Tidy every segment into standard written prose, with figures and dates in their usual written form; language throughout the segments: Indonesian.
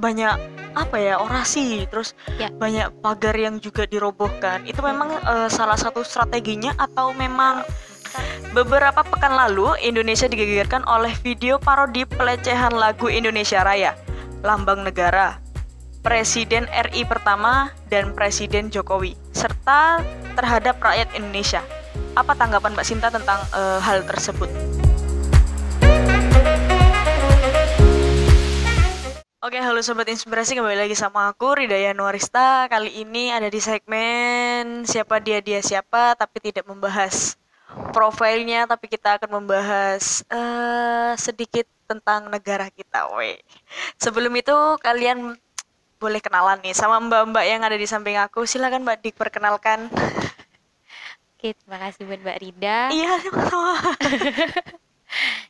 banyak apa ya, orasi, terus Ya, banyak pagar yang juga dirobohkan. Itu memang salah satu strateginya atau memang beberapa pekan lalu Indonesia digegerkan oleh video parodi pelecehan lagu Indonesia Raya, lambang negara, Presiden RI pertama dan Presiden Jokowi, serta terhadap rakyat Indonesia. Apa tanggapan Mbak Sinta tentang hal tersebut? Oke, halo Sobat Inspirasi, kembali lagi sama aku, Ridaya Nuarista. Kali ini ada di segmen Siapa Dia Dia Siapa, tapi tidak membahas profilnya, tapi kita akan membahas sedikit tentang negara kita, weh. Sebelum itu, kalian boleh kenalan nih sama mbak-mbak yang ada di samping aku. Silakan Mbak diperkenalkan. oke, terima kasih buat Mbak Rida. Iya, sama-sama.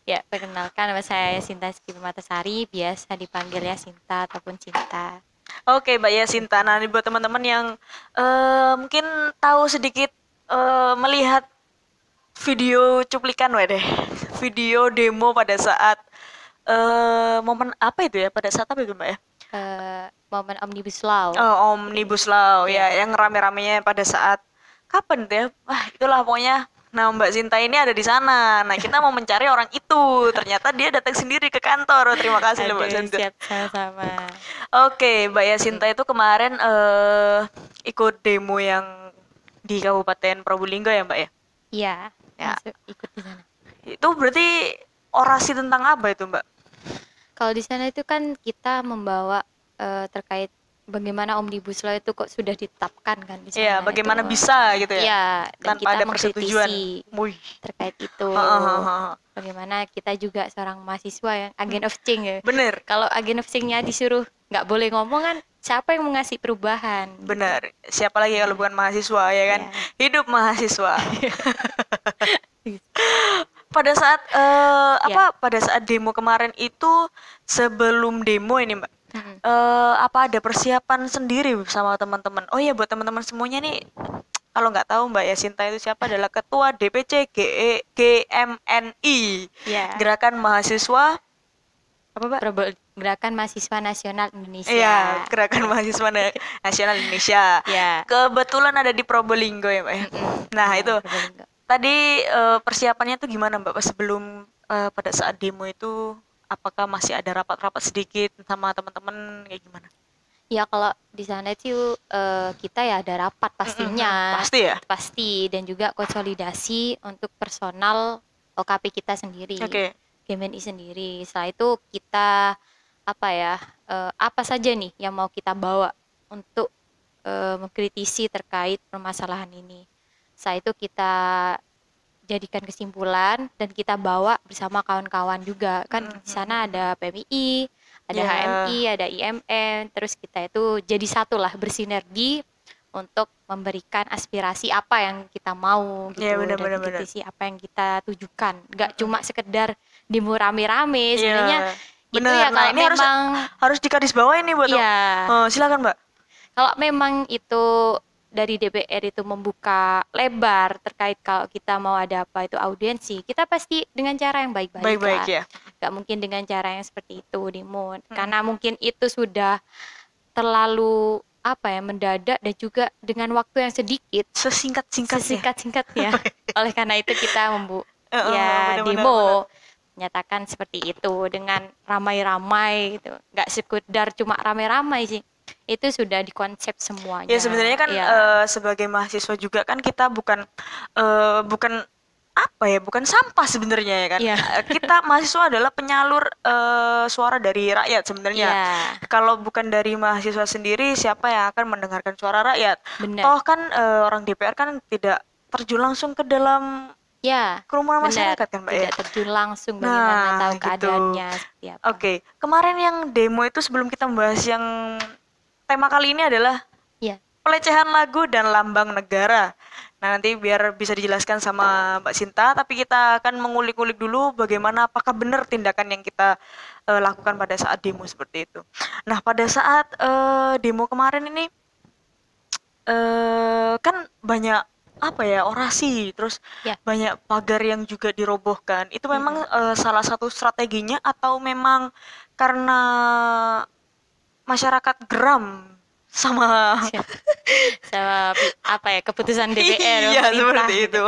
Ya, perkenalkan nama saya Sinta Ski Permatasari, biasa dipanggil ya Sinta ataupun Cinta. Oke, Mbak Yasinta. Nah, ini buat teman-teman yang mungkin tahu sedikit melihat video cuplikan, weh deh. Video demo pada saat momen apa itu ya? Pada saat apa itu, Mbak ya? Momen Omnibus Law. Omnibus Law ya, Ya. yang rame-ramenya pada saat kapan tuh ya? Wah, itulah pokoknya. Nah, Mbak Sinta ini ada di sana. Nah, kita mau mencari orang itu. Ternyata dia datang sendiri ke kantor. Terima kasih loh, Mbak Aduh, Sinta. siap sama-sama. Oke, Mbak Yasinta itu kemarin ikut demo yang di Kabupaten Probolinggo ya, Mbak ya? Iya, Ya, masuk ikut di sana. itu berarti orasi tentang apa itu, Mbak? Kalau di sana itu kan kita membawa terkait bagaimana Omnibus Law itu kok sudah ditetapkan kan di Iya, sana bagaimana itu. bisa gitu ya? Iya, dan Tanpa kita ada persetujuan. mengkritisi Wih. terkait itu. Heeh. Bagaimana kita juga seorang mahasiswa yang agent of change ya. Bener, Kalau agent of change-nya disuruh nggak boleh ngomong kan, siapa yang mau ngasih perubahan? bener. Siapa lagi kalau bukan mahasiswa ya kan? Ya. Hidup mahasiswa. Pada saat Ya. pada saat demo kemarin itu, sebelum demo ini, Mbak, Mm-mm. apa ada persiapan sendiri sama teman-teman? Oh iya, buat teman-teman semuanya nih, kalau nggak tahu Mbak Yasinta itu siapa, adalah Ketua DPC GMNI, Ya. Gerakan Mahasiswa apa, Mbak? Gerakan Mahasiswa Nasional Indonesia. Iya, Gerakan Mahasiswa Nasional Indonesia. Ya. Kebetulan ada di Probolinggo ya, Mbak ya. Nah, Ya, itu Probolinggo. tadi persiapannya tuh gimana, Mbak, pas sebelum pada saat demo itu, apakah masih ada rapat-rapat sedikit sama teman-teman kayak gimana? Ya kalau di sana itu kita ya ada rapat pastinya. Pasti ya? Pasti, dan juga konsolidasi untuk personal OKP kita sendiri. Oke. GMNI sendiri. Setelah itu kita apa saja nih yang mau kita bawa untuk mengkritisi terkait permasalahan ini. Setelah itu kita jadikan kesimpulan dan kita bawa bersama kawan-kawan juga. Kan di sana ada PMI, ada Ya. HMI, ada IMN, terus kita itu jadi satu lah, bersinergi untuk memberikan aspirasi apa yang kita mau gitu, Iya, benar, dan benar, benar. kritisi apa yang kita tujukan. Nggak cuma sekedar demo rame-rame, sebenarnya Iya, itu benar. ya Nah, kalau ini memang harus digarisbawahi nih buat Iya. silakan, Mbak. kalau memang itu dari DPR itu membuka lebar terkait kalau kita mau ada apa itu audiensi, kita pasti dengan cara yang baik-baik Baik-baik lah. ya. Nggak mungkin dengan cara yang seperti itu demo, karena mungkin itu sudah terlalu mendadak dan juga dengan waktu yang sedikit, Sesingkat-singkatnya. sesingkat-singkatnya. Oleh karena itu kita benar, demo menyatakan seperti itu dengan ramai-ramai gitu, nggak sekedar cuma ramai-ramai sih, itu sudah dikonsep semuanya. Ya sebenarnya kan Ya. sebagai mahasiswa juga kan kita bukan bukan apa ya, bukan sampah sebenarnya ya kan. Iya. Kita mahasiswa adalah penyalur suara dari rakyat sebenarnya. Iya. Kalau bukan dari mahasiswa sendiri, siapa yang akan mendengarkan suara rakyat? Benar. Toh kan orang DPR kan tidak terjun langsung ke dalam Ya, kerumunan benar. masyarakat kan, Mbak ya? Tidak terjun langsung bagaimana Nah, tahu gitu. keadaannya seperti apa. Oke, kemarin yang demo itu, sebelum kita membahas yang tema kali ini adalah Ya. pelecehan lagu dan lambang negara. Nah, nanti biar bisa dijelaskan sama Mbak Sinta, tapi kita akan mengulik-ulik dulu bagaimana, apakah benar tindakan yang kita lakukan pada saat demo seperti itu. Nah, pada saat demo kemarin ini kan banyak apa ya, orasi, terus Ya. banyak pagar yang juga dirobohkan. Itu memang salah satu strateginya atau memang karena masyarakat geram sama sama apa ya, keputusan DPR iya pemerintah seperti gitu. itu.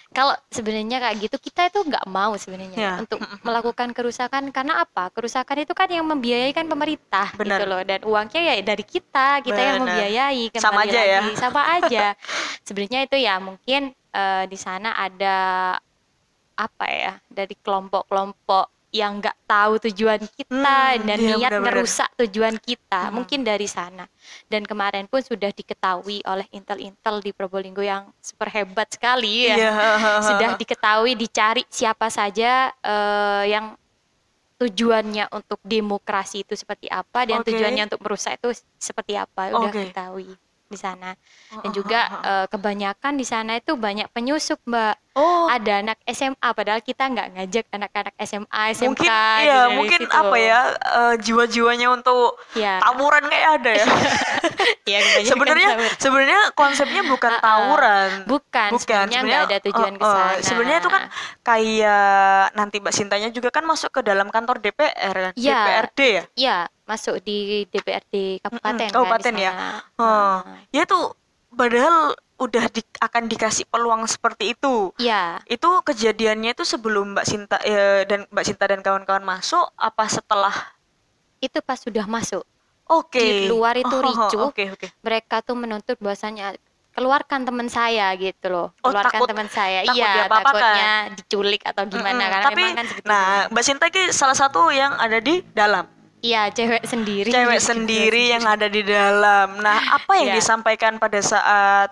Kalau sebenarnya kayak gitu kita itu nggak mau sebenarnya Ya, untuk melakukan kerusakan, karena apa? Kerusakan itu kan yang membiayai kan pemerintah gitu benar. loh, dan uangnya ya dari kita yang Benar. membiayai, Sama kembali aja ya. lagi sama aja. Sebenarnya itu ya mungkin di sana ada apa ya, dari kelompok-kelompok yang nggak tahu tujuan kita dan Iya niat benar-benar. ngerusak tujuan kita, mungkin dari sana. Dan kemarin pun sudah diketahui oleh intel-intel di Probolinggo yang super hebat sekali ya, Iya. sudah diketahui, dicari siapa saja yang tujuannya untuk demokrasi itu seperti apa, dan Oke. tujuannya untuk merusak itu seperti apa, udah Oke. diketahui di sana. Dan juga kebanyakan di sana itu banyak penyusup, Mbak. Oh, Ada anak SMA, padahal kita nggak ngajak anak-anak SMA, SMK mungkin gitu iya, dari mungkin situ. apa ya, jiwa-jiwanya untuk Ya, tawuran kayak ada ya. ya kebanyakan Sebenarnya tawuran. sebenarnya konsepnya bukan tawuran. Bukan, sebenarnya nggak ada tujuan ke sana. Sebenarnya itu kan kayak nanti Mbak Sintanya juga kan masuk ke dalam kantor DPR kan, Iya. DPRD ya. Iya, masuk di DPRD kabupaten kan Kabupaten di ya. sana. Ya itu padahal udah akan dikasih peluang seperti itu. Iya, Itu kejadiannya itu sebelum Mbak Sinta Mbak Sinta dan kawan-kawan masuk apa setelah? itu pas sudah masuk. Oke. Di luar itu ricuh. Oke. Mereka tuh menuntut bahwasanya keluarkan teman saya gitu loh. Oh, Keluarkan takut- teman saya. takut Iya, diapa-apakan. takutnya diculik atau gimana, karena Tapi memang kan seperti nah, itu. Mbak Sinta ini salah satu yang ada di dalam. Iya, cewek sendiri. Cewek gitu. sendiri yang ada di dalam. Nah, apa yang Iya. disampaikan pada saat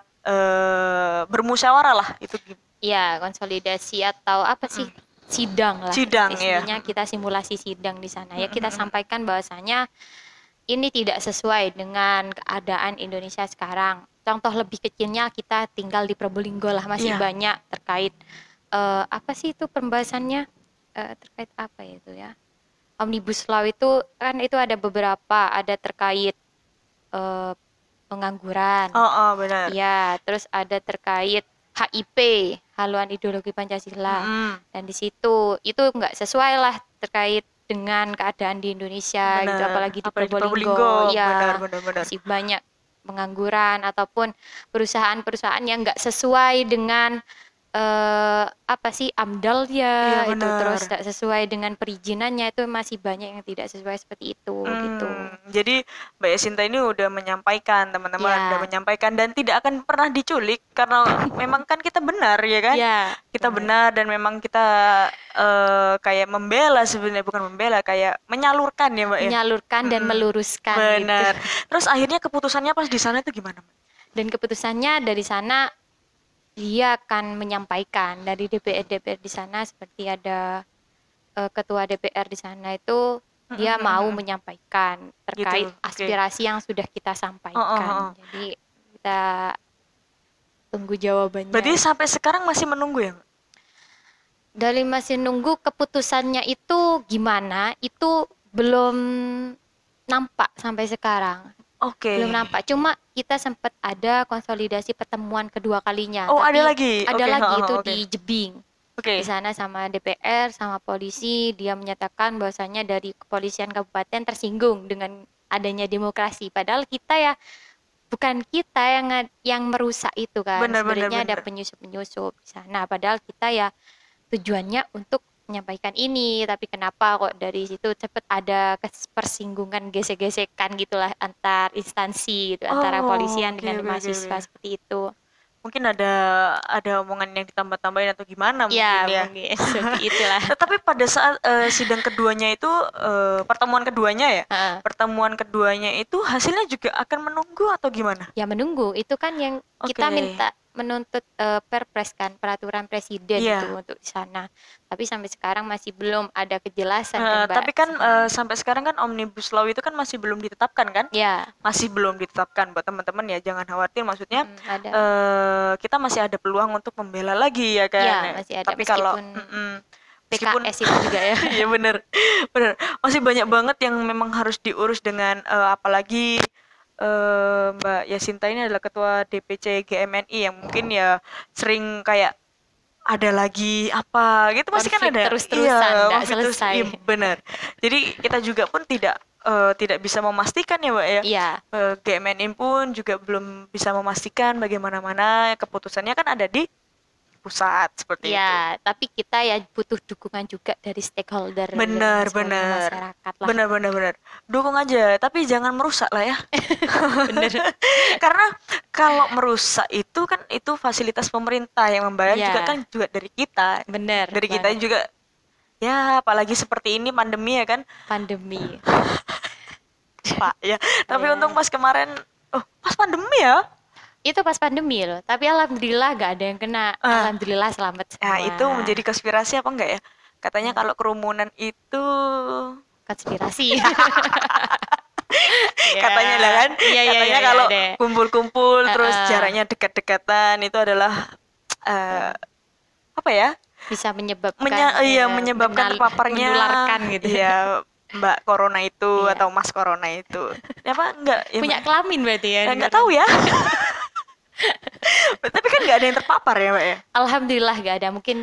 bermusyawarah lah itu? Iya, konsolidasi atau apa sih? Sidang lah. Sidang, ya. Istilahnya kita simulasi sidang di sana. Ya, kita sampaikan bahwasanya ini tidak sesuai dengan keadaan Indonesia sekarang. Contoh lebih kecilnya, kita tinggal di Probolinggo lah, masih Iya. banyak terkait apa sih itu pembahasannya, terkait apa ya itu ya, Omnibus Law itu kan, itu ada beberapa, ada terkait pengangguran, Benar. ya, terus ada terkait HIP, haluan ideologi Pancasila. Dan di situ itu nggak sesuai lah terkait dengan keadaan di Indonesia gitu, Benar. apalagi di Apalagi Probolinggo. Ya, benar. masih banyak pengangguran ataupun perusahaan-perusahaan yang nggak sesuai dengan apa sih AMDAL ya, Iya, itu benar. terus nggak sesuai dengan perizinannya, itu masih banyak yang tidak sesuai seperti itu gitu. Jadi Mbak Yasinta ini udah menyampaikan, teman-teman Ya. udah menyampaikan, dan tidak akan pernah diculik karena memang kan kita benar ya kan. Ya, Kita benar dan memang kita kayak membela, sebenarnya bukan membela, kayak menyalurkan ya Mbak ya. menyalurkan dan meluruskan Benar. gitu. Terus akhirnya keputusannya pas di sana itu gimana, Mbak? Dan keputusannya dari sana, dia akan menyampaikan dari DPR di sana, seperti ada ketua DPR di sana itu, dia mau menyampaikan terkait Gitu, oke. aspirasi yang sudah kita sampaikan. Jadi kita tunggu jawabannya. Berarti sampai sekarang masih menunggu ya, Mbak? Dari masih nunggu keputusannya itu gimana, itu belum nampak sampai sekarang. Oke. Belum nampak. Cuma kita sempat ada konsolidasi pertemuan kedua kalinya. Oh, Tapi ada lagi? Ada Oke, lagi itu oke. di Jebing. Oke. Di sana sama DPR, sama polisi, dia menyatakan bahwasanya dari kepolisian kabupaten tersinggung dengan adanya demokrasi. Padahal kita ya, bukan kita yang merusak itu kan. Benar, Sebenarnya ada benar. penyusup-penyusup di sana. Padahal kita ya tujuannya untuk menyampaikan ini, tapi kenapa kok dari situ cepet ada persinggungan, gesek-gesekan gitulah antar instansi gitu, antara polisian dengan mahasiswa seperti itu. Mungkin ada omongan yang ditambah-tambahin atau gimana mungkin Ya, ya. mungkin seperti itulah. Tapi pada saat sidang keduanya itu, pertemuan keduanya ya, Heeh. pertemuan keduanya itu hasilnya juga akan menunggu atau gimana? Ya menunggu, itu kan yang kita Oke. minta menuntut perpres kan, peraturan presiden Iya. itu untuk di sana. Tapi sampai sekarang masih belum ada kejelasan kan, Mbak. Tapi kan sampai sekarang kan Omnibus Law itu kan masih belum ditetapkan kan? Ya, Masih belum ditetapkan, buat teman-teman ya, jangan khawatir, maksudnya ada. kita masih ada peluang untuk membela lagi ya kan. Iya, masih ada, Tapi kalau meskipun PKS itu juga ya. Iya benar, masih banyak banget yang memang harus diurus dengan apalagi Mbak Yasinta ini adalah ketua DPC GMNI yang mungkin ya sering kayak ada lagi apa gitu, pasti kan Konflik ada terus-terusan, nggak konflik terus, selesai. iya, benar. Jadi kita juga pun tidak tidak bisa memastikan ya Mbak ya. Iya, GMNI pun juga belum bisa memastikan bagaimana keputusannya kan ada di pusat seperti itu. iya, tapi kita ya butuh dukungan juga dari stakeholder dan Benar, semuanya benar. masyarakat lah. Benar, benar, benar. Dukung aja, tapi jangan merusak lah ya. Bener. Karena kalau merusak itu kan itu fasilitas pemerintah, yang membayar Iya. juga kan juga dari kita. Bener Dari kita banget. juga. Ya, apalagi seperti ini pandemi ya kan, Pandemi. Pak ya. Tapi Iya. untung pas kemarin, pas pandemi ya. Itu pas pandemi loh, tapi alhamdulillah gak ada yang kena. Ah. Alhamdulillah selamat semua. Nah, itu menjadi konspirasi apa enggak ya? Katanya kalau kerumunan itu konspirasi. katanya lah kan, Iya, iya, katanya iya, kalau deh. kumpul-kumpul terus Heeh. jaraknya dekat-dekatan itu adalah apa ya? Bisa menyebabkan Menyebabkan terpaparnya menularkan gitu. ya Mbak Corona itu Iya. atau Mas Corona itu. Ya apa enggak ya? Punya Mbak? kelamin berarti ya. Enggak tahu ya. Tapi kan nggak ada yang terpapar ya Mbak ya. Alhamdulillah gak ada. Mungkin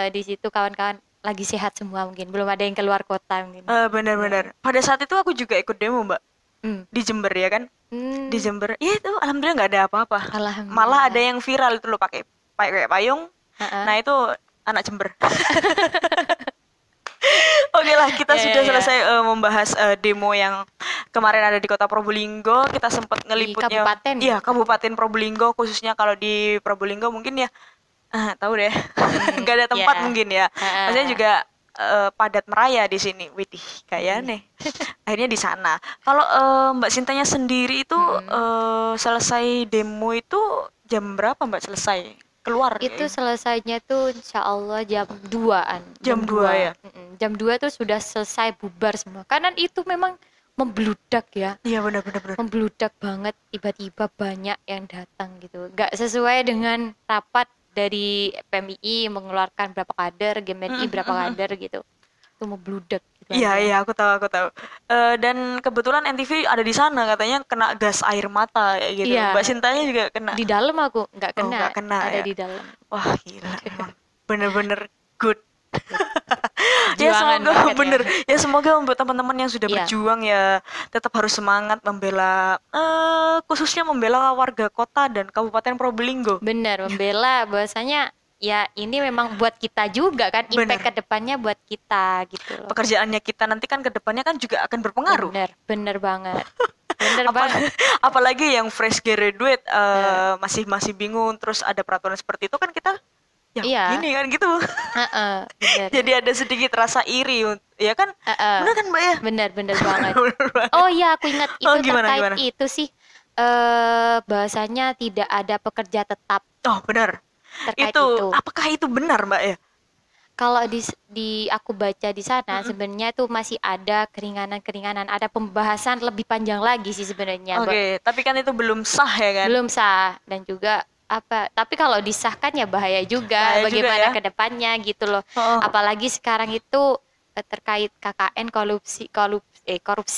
di situ kawan-kawan lagi sehat semua mungkin. Belum ada yang keluar kota mungkin. Benar-benar. Pada saat itu aku juga ikut demo Mbak Hmm. di Jember ya kan. Hmm. Di Jember. Ya itu alhamdulillah nggak ada apa-apa. Alhamdulillah. Malah ada yang viral itu loh pakai payung. Heeh. Nah itu anak Jember. Oke lah, kita Ya, sudah ya, ya. selesai membahas demo yang kemarin ada di Kota Probolinggo. Kita sempat ngeliputnya. kabupaten. Iya, Kabupaten Probolinggo, khususnya kalau di Probolinggo mungkin ya tahu deh. Nggak ada tempat ya. mungkin ya. Heeh. Maksudnya juga padat meraya di sini. Widih, kayaknya. Akhirnya di sana. Kalau Mbak Sintanya sendiri itu selesai demo itu jam berapa Mbak selesai? Keluar Itu selesainya tuh insya Allah jam 2-an. Jam 2 ya? Jam 2 tuh sudah selesai bubar semua. Karena itu memang membludak ya. Iya benar-benar. Membludak banget, tiba-tiba banyak yang datang gitu. Gak sesuai dengan rapat dari PMII mengeluarkan berapa kader, GMNI berapa kader gitu. Itu membludak gitu Iya, aja. iya, aku tahu. Dan kebetulan NTV ada di sana, katanya kena gas air mata kayak gitu. Iya. Mbak Sintanya juga kena. Di dalam aku nggak Oh, kena, nggak kena ada ya? di dalam. Wah, gila emang. Bener-bener good. Ya Perjuangan semoga banget ya. bener. Ya semoga untuk teman-teman yang sudah Iya. berjuang ya tetap harus semangat membela khususnya membela warga kota dan Kabupaten Probolinggo. Benar, membela bahwasanya ya ini memang buat kita juga kan, Bener. impact ke depannya buat kita gitu loh. Pekerjaannya kita nanti kan ke depannya kan juga akan berpengaruh. Bener banget. Bener Apa- banget. apalagi yang fresh graduate masih bingung terus ada peraturan seperti itu kan kita ya Iya. gini kan gitu. Heeh, bener. Jadi ada sedikit rasa iri ya kan. Heeh. Benar kan Mbak ya? Bener banget. Bener banget. Oh iya, aku ingat itu Oh, gimana, terkait gimana? itu sih bahasanya tidak ada pekerja tetap Oh benar. terkait Itu itu. apakah itu benar Mbak ya? Kalau di aku baca di sana sebenarnya itu masih ada keringanan-keringanan, ada pembahasan lebih panjang lagi sih sebenarnya. Oke, tapi kan itu belum sah ya kan? Belum sah dan juga apa? Tapi kalau disahkan ya bahaya juga Bahaya juga bagaimana ya. ke depannya gitu loh. Oh. Apalagi sekarang itu terkait KKN korupsi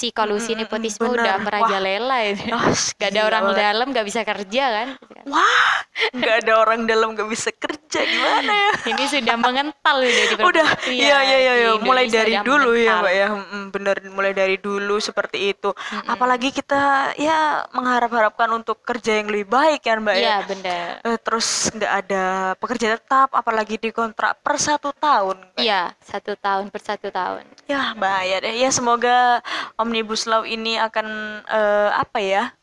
kolusi nepotisme bener. udah merajalela itu. Ah, Gak ada gila orang banget. dalam gak bisa kerja kan. Wah, nggak ada orang dalam nggak bisa kerja gimana ya? Ini sudah mengental udah di Udah, Iya, iya, di mulai Indonesia dari udah dulu ya mengental. Mbak ya, bener, mulai dari dulu seperti itu. Apalagi kita ya mengharap-harapkan untuk kerja yang lebih baik kan Mbak Iya ya. benar. Terus nggak ada pekerja tetap, apalagi dikontrak per 1 tahun. Iya 1 tahun per 1 tahun. Ya bahaya deh. Ya semoga Omnibus Law ini akan apa ya?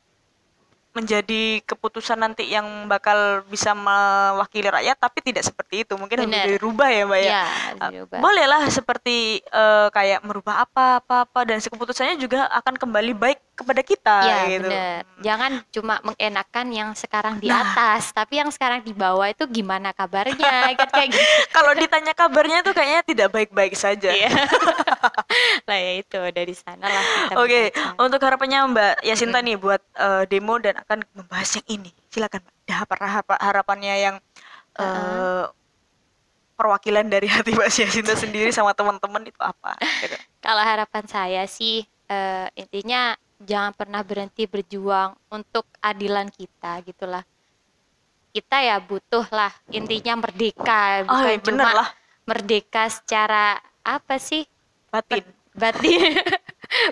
Menjadi keputusan nanti yang bakal bisa mewakili rakyat, tapi tidak seperti itu. Mungkin Bener. harus dirubah ya Mbak ya. Iya, harus dirubah. Bolehlah seperti kayak merubah apa-apa dan keputusannya juga akan kembali baik kepada kita Iya gitu. benar. Jangan cuma mengenakan yang sekarang di atas, tapi yang sekarang di bawah itu gimana kabarnya kan kayak gitu. Kalau ditanya kabarnya tuh kayaknya tidak baik-baik saja. Iya. Lah ya itu dari sana lah kita Oke, membaca. untuk harapannya Mbak Yasinta nih buat demo dan akan membahas yang ini. Silakan Mbak. Harapannya yang perwakilan dari hati Mbak Yasinta sendiri sama teman-teman itu apa? Gitu. Kalau harapan saya sih intinya jangan pernah berhenti berjuang untuk keadilan kita gitulah. Kita ya butuh lah intinya merdeka, Oh, bukan iya, cuma bener lah. merdeka secara apa sih? Batin. Batin.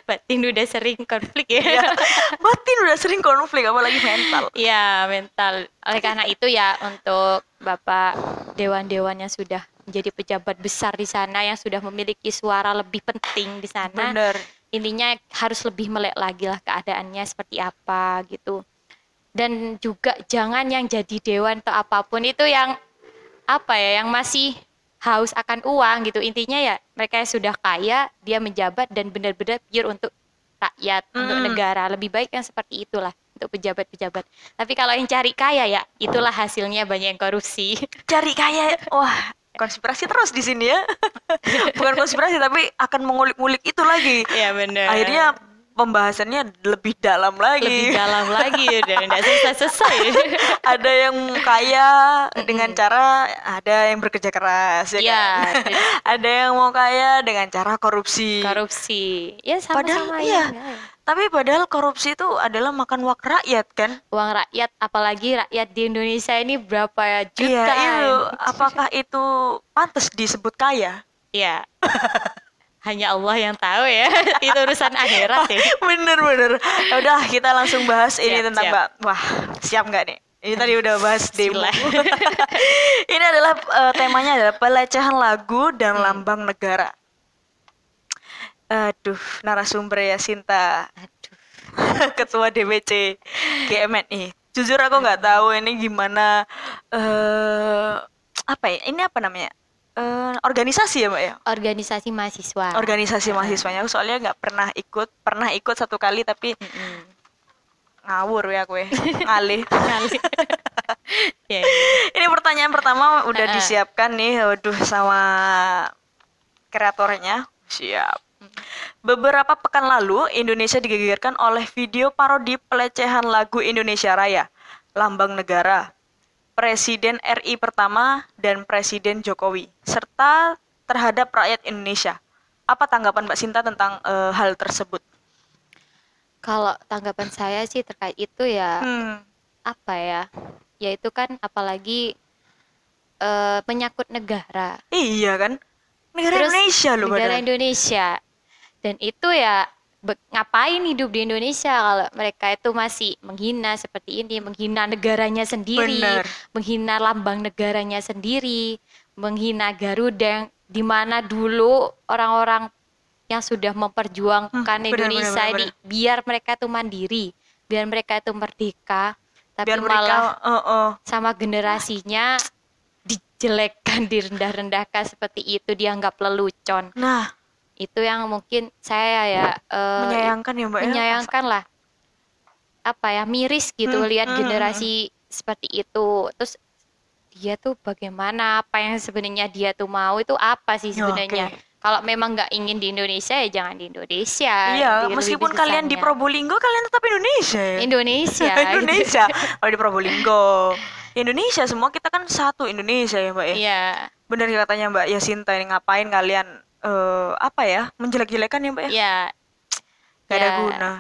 Batin udah sering konflik ya. Ya, batin udah sering konflik, apalagi mental. Ya, mental. Oleh karena itu ya, untuk Bapak dewan-dewan yang sudah menjadi pejabat besar di sana, yang sudah memiliki suara lebih penting di sana, Bener. intinya harus lebih melek lagi lah keadaannya seperti apa gitu. Dan juga jangan yang jadi dewan atau apapun itu yang apa ya, yang masih haus akan uang gitu. Intinya ya mereka yang sudah kaya, dia menjabat dan benar-benar pure untuk rakyat, untuk negara. Lebih baik yang seperti itulah untuk pejabat-pejabat. Tapi kalau yang cari kaya ya itulah hasilnya banyak yang korupsi. Cari kaya, wah, konspirasi terus di sini ya. Bukan konspirasi tapi akan mengulik-ngulik itu lagi. Ya benar. Akhirnya pembahasannya lebih dalam lagi. Lebih dalam lagi dan tidak selesai-selesai. Ada yang kaya dengan cara, ada yang bekerja keras ya Ya, kan? Ada yang mau kaya dengan cara korupsi. korupsi. Ya Padahal sama-sama iya. ya. Tapi padahal korupsi itu adalah makan uang rakyat kan? Uang rakyat, apalagi rakyat di Indonesia ini berapa Iya, juta. itu. Apakah itu pantas disebut kaya? Ya. Hanya Allah yang tahu ya. Itu urusan akhirat ya. Bener. Ya udah, kita langsung bahas ini Siap, tentang siap. Mbak. Wah, siap nggak nih? Ini tadi udah bahas demo. Bismillah. Ini adalah temanya adalah pelecehan lagu dan lambang negara. Aduh, narasumber ya Sinta, Aduh. Ketua DPC GMNI. Jujur aku nggak tahu ini gimana, apa ya? Ini apa namanya? Organisasi ya Mbak ya? Organisasi mahasiswa. Organisasi mahasiswanya. Aku soalnya nggak pernah ikut satu kali tapi ngawur ya gue, ngalih. Ya, Ini pertanyaan pertama udah disiapkan nih, waduh, sama kreatornya. Siap. Beberapa pekan lalu, Indonesia digegerkan oleh video parodi pelecehan lagu Indonesia Raya, lambang negara, Presiden RI pertama dan Presiden Jokowi, serta terhadap rakyat Indonesia. Apa tanggapan Mbak Sinta tentang hal tersebut? kalau tanggapan saya sih terkait itu ya apa ya? Ya itu kan apalagi menyangkut negara. Iya kan? Negara Terus Indonesia loh negara padahal. Indonesia. Dan itu ya ngapain hidup di Indonesia kalau mereka itu masih menghina seperti ini, menghina negaranya sendiri, Bener. menghina lambang negaranya sendiri, menghina Garuda yang dimana dulu orang-orang yang sudah memperjuangkan bener, Indonesia bener, ini biar mereka itu mandiri, biar mereka itu merdeka, tapi Biar mereka malah sama generasinya dijelekkan, direndah-rendahkan seperti itu, dianggap lelucon. Nah, Itu yang mungkin saya ya menyayangkan ya Mbak ya. menyayangkan lah, apa ya, miris gitu lihat generasi seperti itu. Terus dia tuh bagaimana, apa yang sebenarnya dia tuh mau itu apa sih sebenarnya? Oke. Kalau memang nggak ingin di Indonesia ya jangan di Indonesia. Iya, Lebih meskipun kalian di besarnya. Probolinggo, kalian tetap Indonesia ya. Indonesia. Indonesia. Kalau di Probolinggo, Indonesia semua, kita kan satu Indonesia ya Mbak ya. Iya. Benar katanya Mbak Yasinta, ini ngapain kalian apa ya, menjelek-jelekan ya Mbak ya? Ya. Gak ada ya, guna.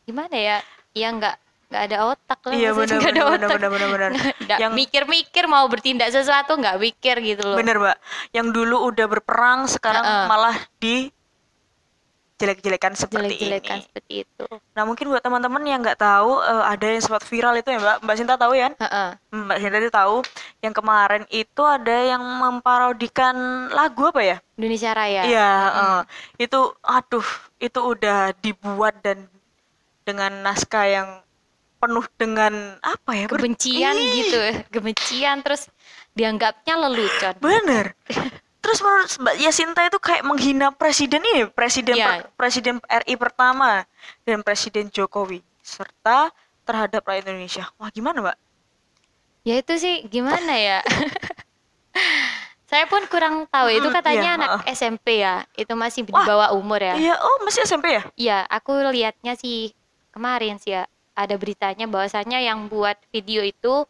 gimana ya? Ya nggak ada otak lah. Iya, maksudnya nggak ada otak. benar. Nggak Yang mikir-mikir mau bertindak sesuatu nggak mikir gitu loh. bener Mbak, yang dulu udah berperang sekarang malah jelek-jelekan seperti Jelek-jelekan ini. seperti itu. Nah mungkin buat teman-teman yang nggak tahu, ada yang sempat viral itu ya Mbak Sinta tahu ya? Heeh. Mbak Sinta itu tahu yang kemarin itu ada yang memparodikan lagu apa ya? Indonesia Raya. Iya, itu aduh, itu udah dibuat dan dengan naskah yang penuh dengan apa ya? Kebencian gitu, kebencian, terus dianggapnya lelucon. Bener. Terus menurut Mbak Yasinta itu kayak menghina presiden ini, Iya. Presiden RI pertama dan Presiden Jokowi serta terhadap rakyat Indonesia. Wah, gimana Mbak? Ya itu sih gimana ya? Saya pun kurang tahu, itu katanya iya, anak SMP ya, itu masih di Wah, bawah umur ya. Iya, oh masih SMP ya? Iya, aku lihatnya sih kemarin sih ya, ada beritanya bahwasanya yang buat video itu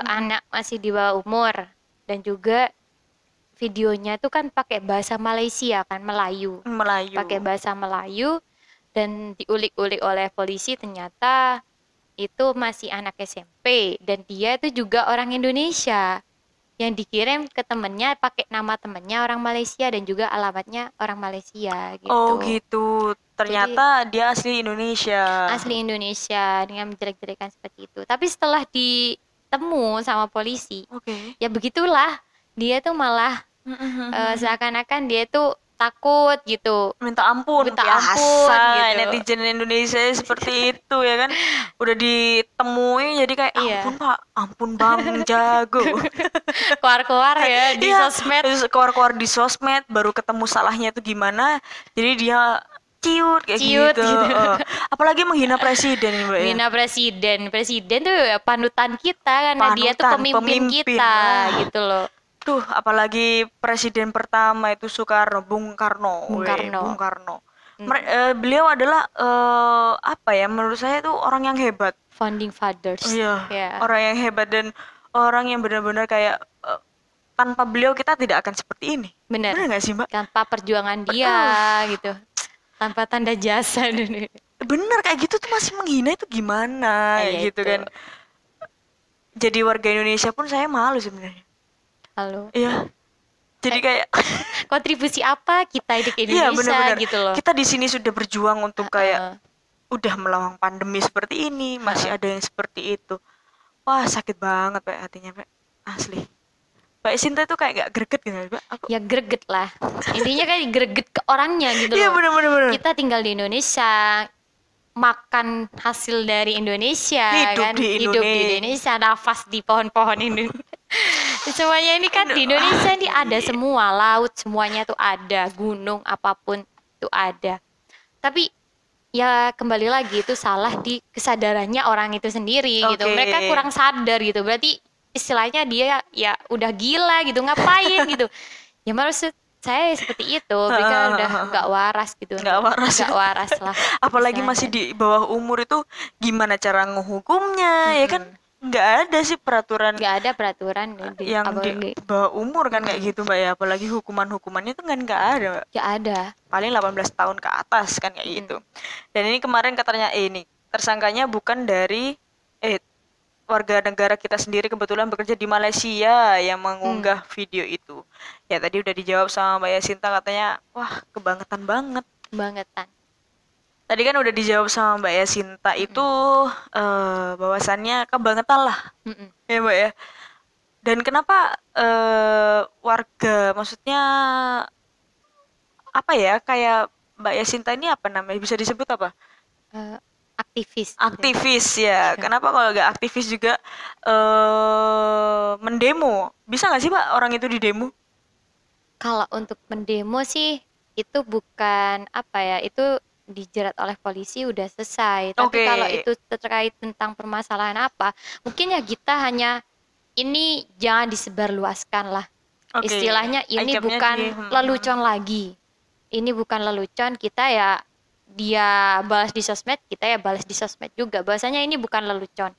anak masih di bawah umur, dan juga videonya itu kan pakai bahasa Malaysia kan, Melayu. Melayu. Pakai bahasa Melayu, dan diulik-ulik oleh polisi ternyata itu masih anak SMP dan dia itu juga orang Indonesia. yang dikirim ke temennya pakai nama temennya orang Malaysia dan juga alamatnya orang Malaysia Oh gitu. gitu. Jadi Ternyata dia asli Indonesia. asli Indonesia dengan menjelek-jelekan seperti itu. Tapi setelah ditemu sama polisi, Oke. ya begitulah. Dia tuh malah seakan-akan dia tuh takut gitu, Minta ampun, minta biasa ampun gitu. netizen Indonesia seperti itu ya kan. Udah ditemui jadi kayak Iya, ampun Pak, ampun Bang Jago. keluar-keluar ya di Iya, sosmed. terus keluar-keluar di sosmed baru ketemu salahnya itu gimana. Jadi dia ciut kayak Ciut gitu. gitu. Apalagi menghina presiden ini Mbak ya. Menghina presiden tuh ya panutan kita karena dia tuh Panutan, pemimpin pemimpin. kita Wah, gitu loh. duh, apalagi presiden pertama itu Soekarno, Bung Karno, Bung Bung Karno. Karno. Mm, Beliau adalah apa ya? Menurut saya itu orang yang hebat. founding fathers Iya, ya. orang yang hebat dan orang yang benar-benar kayak tanpa beliau kita tidak akan seperti ini. Bener, Benar nggak sih, Mbak? tanpa perjuangan dia Uh, gitu, tanpa tanda jasa dulu. bener kayak gitu tuh masih menghina itu gimana Ah, kayak ya gitu itu. kan. Jadi warga Indonesia pun saya malu sebenarnya. Halo. Iya, jadi kayak Kontribusi apa kita di iya Indonesia benar-benar gitu loh. kita di sini sudah berjuang untuk kayak Heeh, udah melawan pandemi seperti ini masih heeh. ada yang seperti itu. Wah sakit banget Pak hatinya Pak, asli. Mbak Sinta itu kayak gak greget gitu Pak. Aku Ya greget lah. Intinya kan greget ke orangnya gitu iya loh. benar-benar Kita tinggal di Indonesia, makan hasil dari Indonesia hidup kan, di hidup di Indonesia. Indonesia, nafas di pohon-pohon Indonesia. Semuanya ini kan di Indonesia ini ada semua, laut semuanya tuh ada, gunung apapun tuh ada. Tapi ya kembali lagi itu salah di kesadarannya orang itu sendiri gitu. Oke. Mereka kurang sadar gitu. Berarti istilahnya dia ya udah gila gitu, ngapain gitu. Ya maksud saya seperti itu, mereka udah nggak waras gitu, Nggak waras. nggak waras lah Apalagi masih istilahnya. di bawah umur itu gimana cara ngehukumnya ya kan Mm-mm. nggak ada sih peraturan Nggak ada peraturan yang di apalagi bawah umur kan kayak mm-mm. gitu Mbak ya, apalagi hukuman-hukumannya itu kan nggak ada Mbak. Nggak ada. Paling 18 tahun ke atas kan kayak Mm-mm. gitu. Dan ini kemarin katanya ini tersangkanya bukan dari warga negara kita sendiri, kebetulan bekerja di Malaysia yang Hmm, mengunggah video itu. Ya tadi udah dijawab sama Mbak Yasinta katanya wah kebangetan banget. bangetan. Tadi kan udah dijawab sama Mbak Yasinta Mm-mm. itu bahwasannya kebangetan lah Mm-mm. ya Mbak ya. Dan kenapa warga maksudnya apa ya kayak Mbak Yasinta ini apa namanya bisa disebut apa? Eh, aktivis. Aktivis ya. Kenapa kalau nggak aktivis juga mendemo? Bisa nggak sih Pak orang itu di demo? Kalau untuk mendemo sih itu bukan apa ya, itu dijerat oleh polisi udah selesai. Tapi Oke. kalau itu terkait tentang permasalahan apa, mungkin ya kita hanya ini jangan disebarluaskan lah. Oke. Istilahnya ini Icapnya bukan di lelucon lagi. Ini bukan lelucon, kita ya dia balas di sosmed, kita ya balas di sosmed juga. Bahwasanya ini bukan lelucon.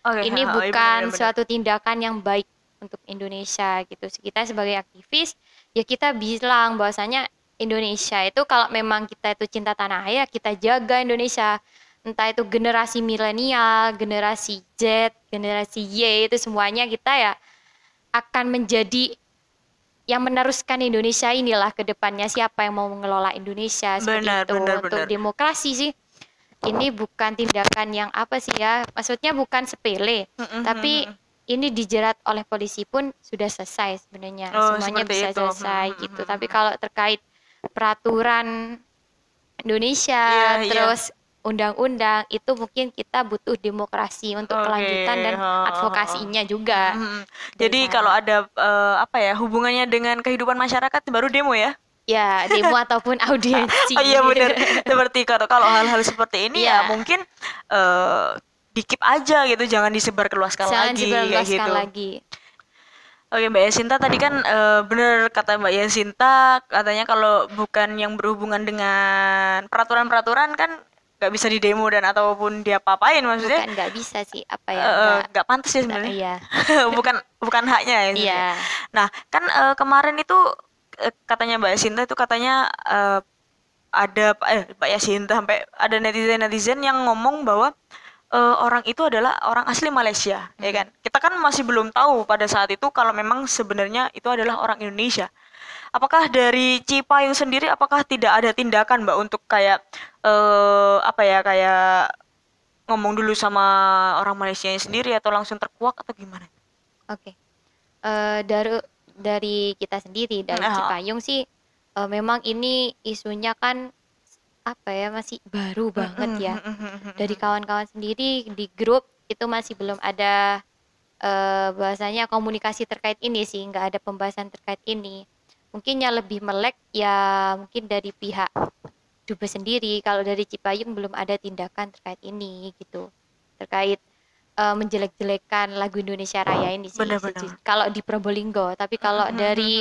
Oke, Ini oh, iya benar bukan benar. suatu tindakan yang baik untuk Indonesia gitu. Kita sebagai aktivis ya kita bilang bahwasanya Indonesia itu kalau memang kita itu cinta tanah air, ya kita jaga Indonesia. Entah itu generasi milenial, generasi Z, generasi Y itu semuanya kita ya akan menjadi yang meneruskan Indonesia inilah ke depannya, siapa yang mau mengelola Indonesia seperti Benar itu. benar Untuk benar. demokrasi sih ini bukan tindakan yang apa sih ya, maksudnya bukan sepele, tapi ini dijerat oleh polisi pun sudah selesai sebenarnya, Oh, semuanya seperti bisa itu. selesai gitu. Tapi kalau terkait peraturan Indonesia Iya, iya. terus undang-undang itu mungkin kita butuh demokrasi untuk Oke. kelanjutan dan advokasinya juga dari Jadi kalau sana. ada apa ya hubungannya dengan kehidupan masyarakat baru demo ya? Ya, demo ataupun audiensi. Oh iya benar. Seperti kalau hal-hal seperti ini ya Iya, mungkin eh dikip aja gitu, jangan disebarluaskan jangan lagi kayak diperluaskan gitu. lagi. Oke Mbak Yasinta tadi kan bener kata Mbak Yasinta katanya kalau bukan yang berhubungan dengan peraturan-peraturan kan nggak bisa didemo dan ataupun diapa-apain maksudnya Bukan nggak bisa sih, apa ya, nggak, nggak pantas ya sebenarnya. iya, bukan bukan haknya ya iya, sebenarnya. Nah kan kemarin itu katanya Mbak Yasinta itu katanya ada Mbak Yasinta sampai ada netizen-netizen yang ngomong bahwa orang itu adalah orang asli Malaysia, ya kan? Kita kan masih belum tahu pada saat itu kalau memang sebenarnya itu adalah orang Indonesia. Apakah dari Cipayung sendiri, apakah tidak ada tindakan Mbak untuk kayak apa ya, kayak ngomong dulu sama orang Malaysia sendiri atau langsung terkuak atau gimana? Oke. Dari kita sendiri, dari Ah, Cipayung sih, memang ini isunya kan apa ya, masih baru banget ya. Dari kawan-kawan sendiri di grup itu masih belum ada bahasanya komunikasi terkait ini sih, nggak ada pembahasan terkait ini. Mungkin yang lebih melek ya mungkin dari pihak Dubes sendiri. Kalau dari Cipayung belum ada tindakan terkait ini gitu. Terkait menjelek-jelekan lagu Indonesia Raya ini sih. benar-benar. Kalau di Probolinggo, tapi kalau dari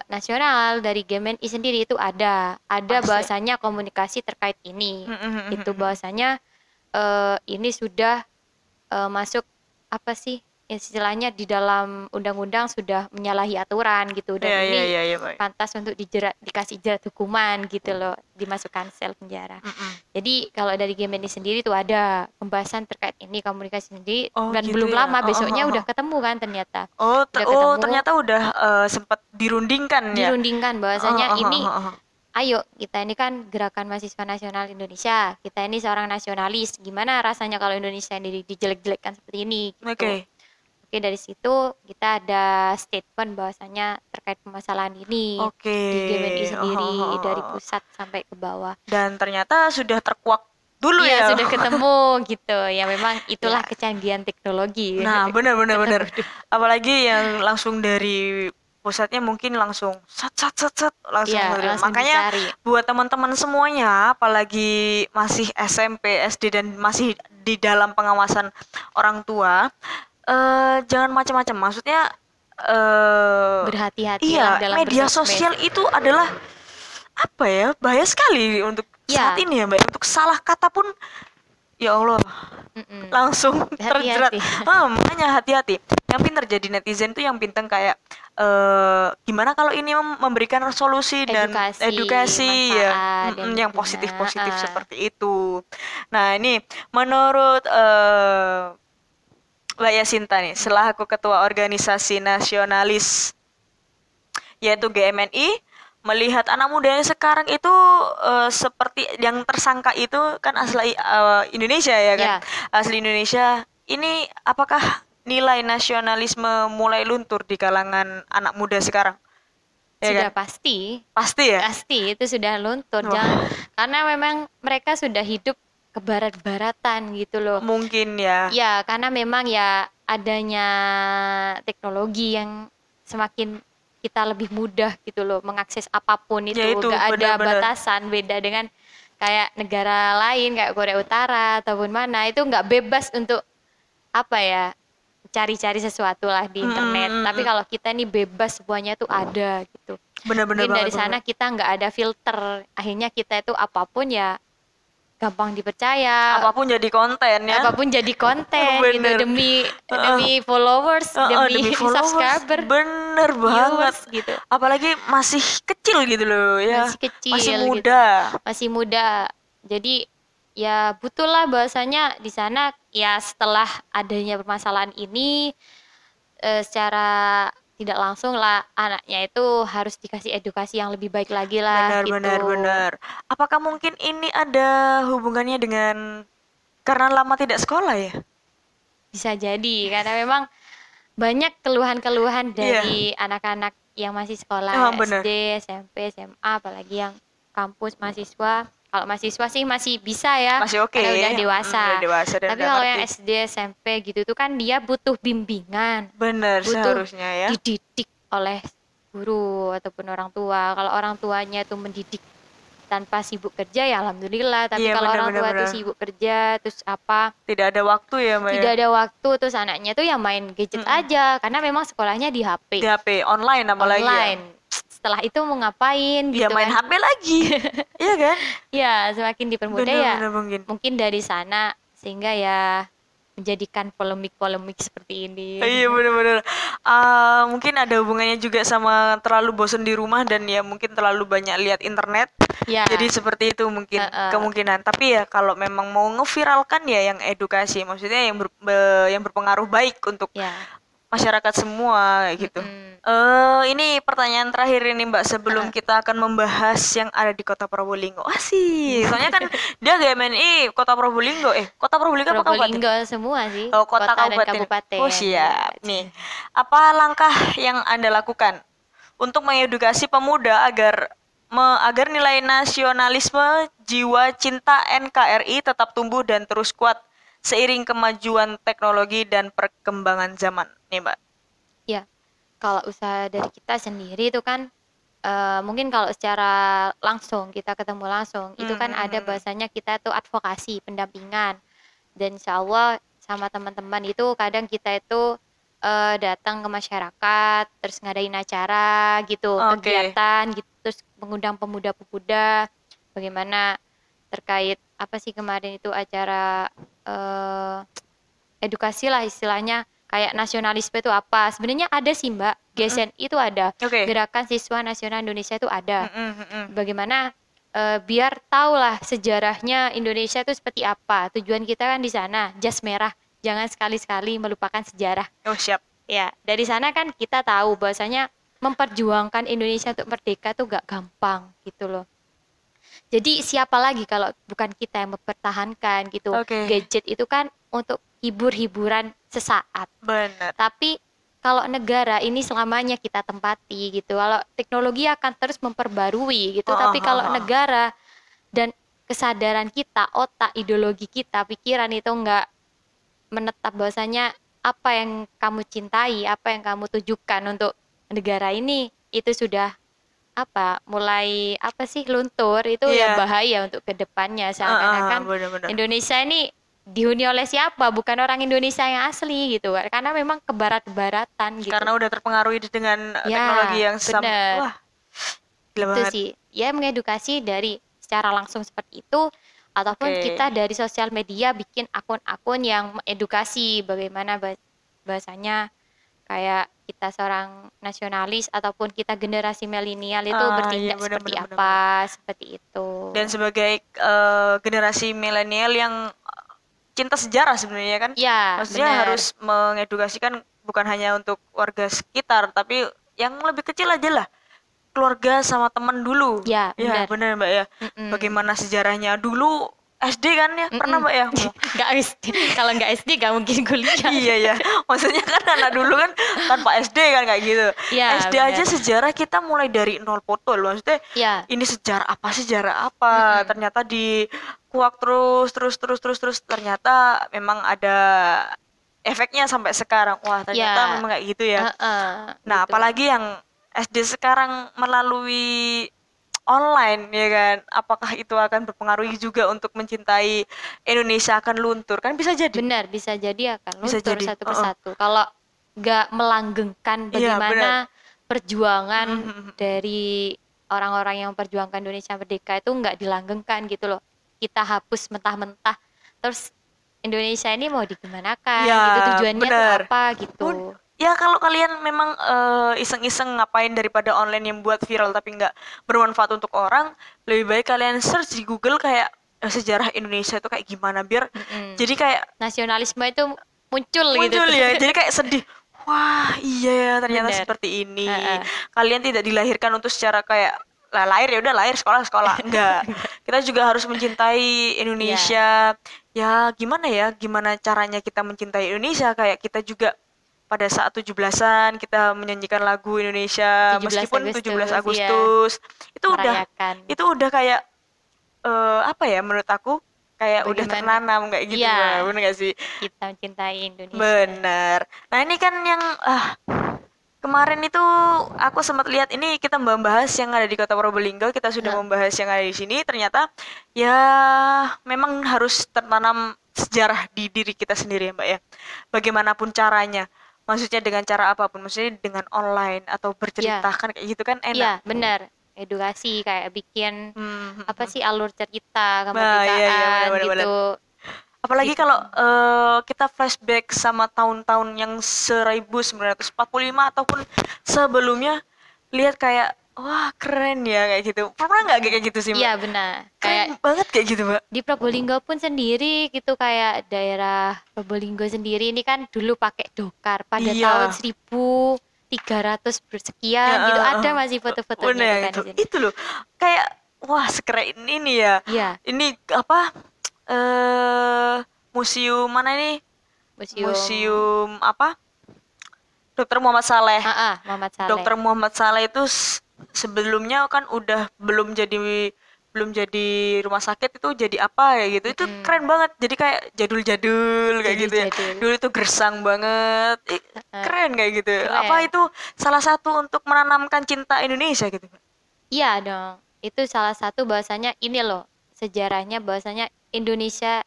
nasional, dari GMNI sendiri itu ada Pasti. bahasanya komunikasi terkait ini. Itu bahasanya ini sudah masuk apa sih istilahnya di dalam undang-undang sudah menyalahi aturan gitu, dan Iya, iya, ini iya, iya, Mbak. pantas untuk dikasih jerat hukuman gitu loh, dimasukkan sel penjara. Jadi kalau dari Gemini sendiri tuh ada pembahasan terkait ini, komunikasi sendiri, Oh dan gitu belum ya. lama Oh, besoknya oh, oh. udah ketemu kan ternyata. Oh, Udah oh, ketemu, ternyata udah sempat dirundingkan ya. dirundingkan Oh, bahwasanya oh, ini, oh, oh, oh. ayo kita ini kan Gerakan Mahasiswa Nasional Indonesia, kita ini seorang nasionalis, gimana rasanya kalau Indonesia ini dijelek-jelekkan seperti ini gitu. Oke. Oke, dari situ kita ada statement bahwasanya terkait permasalahan ini Oke. di GMNI Oh, oh, sendiri, oh, dari oh. pusat sampai ke bawah. Dan ternyata sudah terkuak dulu Iya, ya. sudah ketemu gitu. Ya memang itulah Ya. kecanggihan teknologi. Nah, benar benar benar. Ketemu. Apalagi yang langsung dari pusatnya mungkin langsung sat sat sat sat langsung Iya, menerima. langsung Makanya dicari. buat teman-teman semuanya, apalagi masih SMP, SD dan masih di dalam pengawasan orang tua, jangan macam-macam. Maksudnya Berhati-hatilah iya, dalam media bersosmed. sosial itu adalah apa ya, bahaya sekali untuk Ya. saat ini ya Mbak. Untuk salah kata pun ya Allah Mm-mm. langsung terjerat. Hati-hati. Makanya hati-hati. Yang pintar jadi netizen tuh yang pintar kayak gimana kalau ini memberikan solusi dan edukasi ya, manfaat yang yang berguna. positif-positif seperti itu. Nah, ini menurut Mbak Yasinta nih, selaku ketua organisasi nasionalis yaitu GMNI, melihat anak muda yang sekarang itu seperti yang tersangka itu kan asli Indonesia ya kan, Ya. asli Indonesia. Ini apakah nilai nasionalisme mulai luntur di kalangan anak muda sekarang? Ya Sudah kan? pasti, Pasti ya. pasti itu sudah luntur. Wah, Karena memang mereka sudah hidup ke barat-baratan gitu loh. mungkin ya. Ya, karena memang ya adanya teknologi yang semakin kita lebih mudah gitu loh mengakses apapun itu, Ya itu, gak ada benar-benar. batasan, beda dengan kayak negara lain kayak Korea Utara ataupun mana, itu nggak bebas untuk apa ya, cari-cari sesuatu lah di internet. Tapi kalau kita nih bebas, semuanya tuh ada gitu. Benar-benar Mungkin dari banget, sana kita nggak ada filter, akhirnya kita itu apapun ya gampang dipercaya, apapun jadi konten ya. apapun jadi konten gitu, Bener. demi followers, demi followers, subscriber, bener banget. viewers gitu. Apalagi masih kecil gitu loh ya, Masih kecil masih gitu. muda. Masih muda. Jadi ya butuhlah bahwasanya di sana ya setelah adanya permasalahan ini secara tidak langsung lah anaknya itu harus dikasih edukasi yang lebih baik lagi lah gitu. Benar. Apakah mungkin ini ada hubungannya dengan karena lama tidak sekolah ya? Bisa jadi karena memang banyak keluhan-keluhan Iya. dari anak-anak yang masih sekolah Emang benar. SD, SMP, SMA, apalagi yang kampus mahasiswa. Kalau mahasiswa sih masih bisa ya, Masih oke. karena udah dewasa. Udah dewasa dan Tapi udah kalau yang ngerti. SD, SMP gitu tuh kan dia butuh bimbingan, Bener butuh seharusnya ya. dididik oleh guru ataupun orang tua. Kalau orang tuanya itu mendidik tanpa sibuk kerja ya alhamdulillah. Tapi Iya, kalau benar, orang tua benar. tuh sibuk kerja terus apa, Tidak ada waktu ya Mbak ya? tidak ada waktu, terus anaknya tuh yang main gadget aja karena memang sekolahnya di HP, Di HP online apalagi ya. online. Setelah itu mau ngapain Ya gitu main kan. HP lagi. Iya kan? Ya semakin dipermudah ya Bener mungkin. mungkin dari sana, sehingga ya menjadikan polemik-polemik seperti ini. Iya bener-bener. Mungkin ada hubungannya juga sama terlalu bosen di rumah dan ya mungkin terlalu banyak lihat internet. Ya, Jadi seperti itu mungkin kemungkinan. Tapi ya kalau memang mau ngeviralkan ya yang edukasi, maksudnya yang berpengaruh baik untuk ya. masyarakat semua kayak gitu. Ini pertanyaan terakhir ini Mbak sebelum kita akan membahas yang ada di Kota Probolinggo. Wah sih, soalnya kan dia GMNI Kota Probolinggo. Kota Probolinggo apa kabupaten? Probolinggo semua sih. Oh, kota dan kabupaten. kabupaten. Oh siap. Nih, apa langkah yang Anda lakukan untuk mengedukasi pemuda agar nilai nasionalisme, jiwa cinta NKRI tetap tumbuh dan terus kuat seiring kemajuan teknologi dan perkembangan zaman, nih Mbak. Ya, kalau usaha dari kita sendiri itu kan mungkin kalau secara langsung kita ketemu langsung itu kan ada bahasanya kita itu advokasi, pendampingan, dan insya Allah sama teman-teman itu kadang kita itu datang ke masyarakat, terus ngadain acara gitu, kegiatan gitu, terus mengundang pemuda-pemuda, bagaimana terkait apa sih kemarin itu acara edukasi lah istilahnya, kayak nasionalisme itu apa. Sebenarnya ada sih Mbak, GSN itu ada, Gerakan Siswa Nasional Indonesia itu ada. Bagaimana biar tahu lah sejarahnya Indonesia itu seperti apa. Tujuan kita kan di sana, jas merah, jangan sekali-sekali melupakan sejarah. Oh siap. Ya, dari sana kan kita tahu bahwasanya memperjuangkan Indonesia untuk merdeka tuh gak gampang gitu loh. Jadi siapa lagi kalau bukan kita yang mempertahankan gitu. Gadget itu kan untuk hibur-hiburan sesaat. Benar. Tapi kalau negara ini selamanya kita tempati gitu. Kalau teknologi akan terus memperbarui gitu. Tapi kalau negara dan kesadaran kita, otak, ideologi kita, pikiran itu enggak menetap bahwasanya apa yang kamu cintai, apa yang kamu tujukan untuk negara ini, itu sudah mulai luntur, itu ya bahaya untuk kedepannya. Seakan-akan Indonesia ini dihuni oleh siapa, bukan orang Indonesia yang asli gitu, karena memang kebarat-baratan gitu. Karena udah terpengaruhi dengan teknologi yang wah, itu sih ya, mengedukasi dari secara langsung seperti itu, ataupun kita dari sosial media bikin akun-akun yang mengedukasi bagaimana bahasanya kayak kita seorang nasionalis ataupun kita generasi milenial itu bertindak seperti apa, seperti itu. Dan sebagai generasi milenial yang cinta sejarah sebenarnya kan, maksudnya harus mengedukasikan bukan hanya untuk warga sekitar, tapi yang lebih kecil aja lah, keluarga sama teman dulu. Ya benar Mbak ya. Bagaimana sejarahnya dulu SD kan ya, pernah Mbak ya? Nggak SD, kalau nggak SD nggak mungkin kuliah. Iya ya, maksudnya kan anak dulu kan tanpa SD kan kayak gitu. SD aja sejarah kita mulai dari nol foto loh, maksudnya ini sejarah apa, ternyata di kuak terus ternyata memang ada efeknya sampai sekarang. Wah ternyata memang kayak gitu ya. Nah gitu. Apalagi yang SD sekarang melalui online ya kan, apakah itu akan berpengaruh juga untuk mencintai Indonesia akan luntur? Kan bisa jadi. Benar, bisa jadi akan luntur satu persatu. Kalau nggak melanggengkan bagaimana perjuangan dari orang-orang yang memperjuangkan Indonesia merdeka itu nggak dilanggengkan gitu loh. Kita hapus mentah-mentah, terus Indonesia ini mau digimanakan gitu, tujuannya tuh apa gitu. Ya kalau kalian memang iseng-iseng ngapain daripada online yang buat viral tapi nggak bermanfaat untuk orang, lebih baik kalian search di Google kayak sejarah Indonesia itu kayak gimana, biar jadi kayak nasionalisme itu muncul gitu ya. Jadi kayak sedih, wah iya ternyata seperti ini. Kalian tidak dilahirkan untuk secara kayak lahir ya udah lahir sekolah enggak. Kita juga harus mencintai Indonesia. Ya gimana caranya kita mencintai Indonesia, kayak kita juga pada saat 17-an kita menyanyikan lagu Indonesia 17 meskipun Agustus, 17 Agustus itu udah kayak menurut aku kayak udah tertanam kayak gitu, bener gak sih? Kita mencintai Indonesia. Bener. Nah ini kan yang kemarin itu aku sempat lihat, ini kita membahas yang ada di Kota Probolinggo, kita sudah membahas yang ada di sini, ternyata ya memang harus tertanam sejarah di diri kita sendiri ya Mbak ya. Bagaimanapun caranya. Maksudnya dengan cara apapun, maksudnya dengan online atau bercerita kan kayak gitu kan enak. Iya, benar. Edukasi kayak bikin alur cerita, kemerdekaan gitu. Apalagi gitu. kalau kita flashback sama tahun-tahun yang 1945 ataupun sebelumnya, lihat kayak wah keren ya kayak gitu. Pernah nggak kayak gitu sih Mbak? Iya benar. Kayak Keren banget kayak gitu Mbak. di Probolinggo pun sendiri gitu, kayak daerah Probolinggo sendiri ini kan dulu pakai dokar pada tahun Iya, 1300 ya, sekian gitu, ada masih foto-fotonya bener itu yang kan itu. di sini. Itu loh, kayak wah sekeren ini ya. Iya, Ini apa? Museum mana ini? museum Museum apa? Dokter Muhammad Saleh. Muhammad Saleh. Dokter Muhammad Saleh itu sebelumnya kan udah belum jadi rumah sakit, itu jadi apa ya gitu. Itu Mm-mm. keren banget. Jadi kayak jadul-jadul kayak gitu ya. Jadul-jadul. Dulu itu gersang banget. Heeh, Keren kayak gitu. Apa keren. itu salah satu untuk menanamkan cinta Indonesia gitu, Mbak? Iya dong. Itu salah satu bahasanya ini loh, sejarahnya bahasanya Indonesia,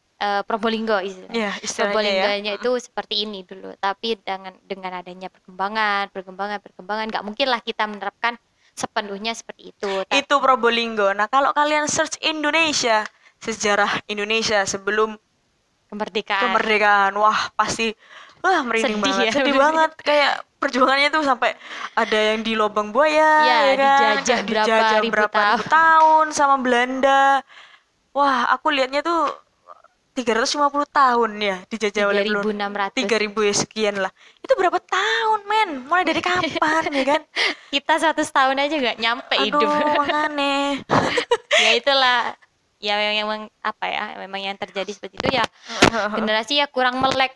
Probolinggo istilahnya. Ya, istilahnya ya. Probolinggonya itu seperti ini dulu, tapi dengan adanya perkembangan, nggak mungkin lah kita menerapkan sepenuhnya seperti itu. Itu Probolinggo. Nah, kalau kalian search Indonesia, sejarah Indonesia sebelum Kemerdekaan. kemerdekaan, wah pasti wah merinding Sedih banget, ya, sedih bener. banget, kayak perjuangannya tuh sampai ada yang di lubang buaya Ya, ya kan, dijajah kayak berapa dijajah ribu berapa ribu tahun. tahun sama Belanda. Wah, aku lihatnya tuh 350 tahun ya dijajah oleh Belanda. 3600. 3000 ya sekian lah. Itu berapa tahun, men? Mulai dari kapan ya kan? Kita 100 tahun aja nggak nyampe hidup. Aduh, makanya. Ya itulah, ya memang apa ya, memang yang terjadi seperti itu ya, generasi ya kurang melek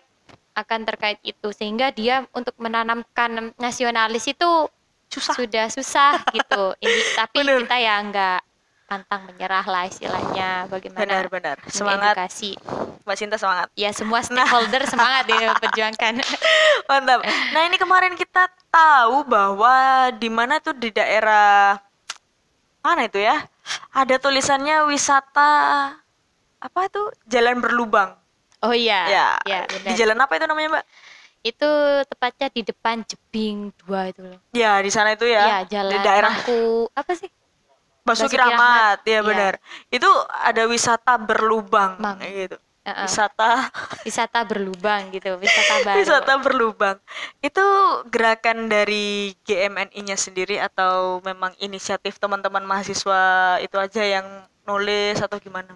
akan terkait itu, sehingga dia untuk menanamkan nasionalis itu Susah. sudah susah gitu. Ini tapi Bener. kita ya nggak pantang menyerah lah istilahnya, bagaimana Benar-benar. Semangat, mengedukasi Mbak Sinta, semangat. ya semua Nah, stakeholder semangat ya perjuangkan. mantap. Nah, ini kemarin kita tahu bahwa di mana tuh di daerah mana itu ya? Ada tulisannya wisata apa tuh? Jalan berlubang. Oh iya, Ya, ya di benar. jalan apa itu namanya, Mbak? Itu tepatnya di depan Jebing 2 itu loh. Ya, di sana itu ya. Ya, Di Jalan daerah Mangku apa sih? Basuki Basuki Rahmat. Rahmat. Ya, Iya, benar. Itu ada wisata berlubang Mang. kayak gitu. Heeh. Wisata Wisata berlubang gitu, wisata baru. wisata berlubang. Itu gerakan dari GMNI-nya sendiri atau memang inisiatif teman-teman mahasiswa itu aja yang nulis atau gimana?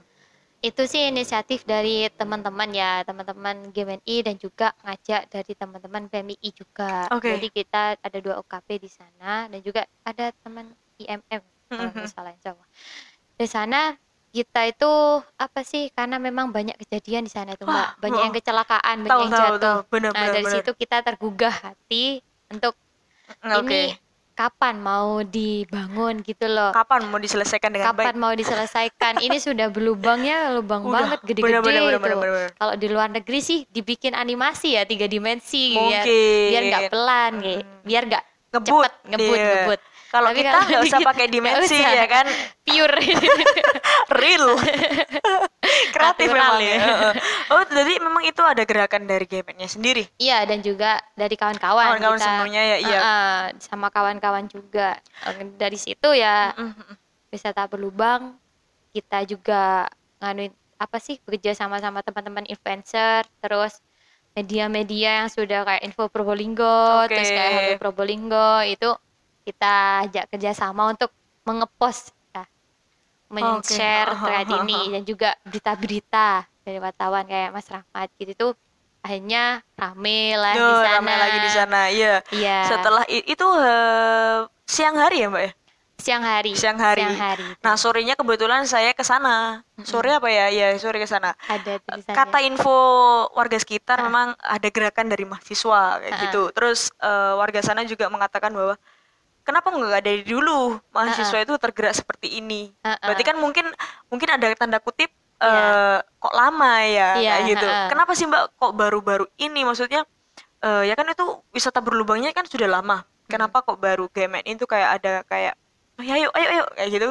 Itu sih inisiatif dari teman-teman ya, teman-teman GMNI dan juga ngajak dari teman-teman PMI juga. Oke. Jadi kita ada 2 OKP di sana dan juga ada teman IMM kalau nggak Mhm. salah, insya Allah. Di sana kita itu apa sih? Karena memang banyak kejadian di sana itu Wah, Mbak, banyak yang kecelakaan, banyak tahu yang tahu jatuh. tahu. Benar Nah benar dari benar. situ kita tergugah hati untuk Oke. ini kapan mau dibangun gitu loh. Kapan mau diselesaikan dengan Kapan baik? mau diselesaikan? Ini sudah berlubangnya, lubang Udah, banget, benar benar gede-gede benar itu. benar benar. Kalau di luar negeri sih dibikin animasi ya 3 dimensi, biar nggak Mungkin. pelan, kayak biar nggak Ngebut. cepet ngebut Iya. ngebut. Kalau Tapi kita kalau nggak di usah kita pakai nggak dimensi usah, ya kan? pure. Real. Kreatif Natural memang ya. ya. Heeh. Oh, jadi memang itu ada gerakan dari GMN-nya sendiri. Iya, dan juga dari kawan-kawan Kawan-kawan kita, sebelumnya ya, iya. sama kawan-kawan juga. Dari situ ya Mm-mm. wisata berlubang, kita juga nganuin apa sih, bekerja sama-sama teman-teman influencer, terus media-media yang sudah kayak Info Probolinggo, Oke. terus kayak Halo Probolinggo, itu kita ajak kerjasama untuk mengepost ya, Oke. men-share terkait ini, dan juga berita-berita dari wartawan kayak Mas Rahmat gitu tuh akhirnya rame lah di Duh, sana. ramai lagi di sana. Iya. Iya, Setelah itu siang hari ya, Mbak ya? siang hari. Siang hari. Siang hari. Nah, sorenya kebetulan saya ke sana. Sore apa ya? Ya, sore ke sana. Ada tulisannya. Kata info warga sekitar memang ada gerakan dari mahasiswa kayak gitu. Terus warga sana juga mengatakan bahwa kenapa nggak dari dulu mahasiswa itu tergerak seperti ini? Berarti kan mungkin ada tanda kutip Iya. kok lama ya Iya, kayak gitu. Kenapa sih Mbak kok baru-baru ini? Maksudnya ya kan itu wisata berlubangnya kan sudah lama. Kenapa kok baru GMN itu kayak ada kayak oh, ya, ayo kayak gitu?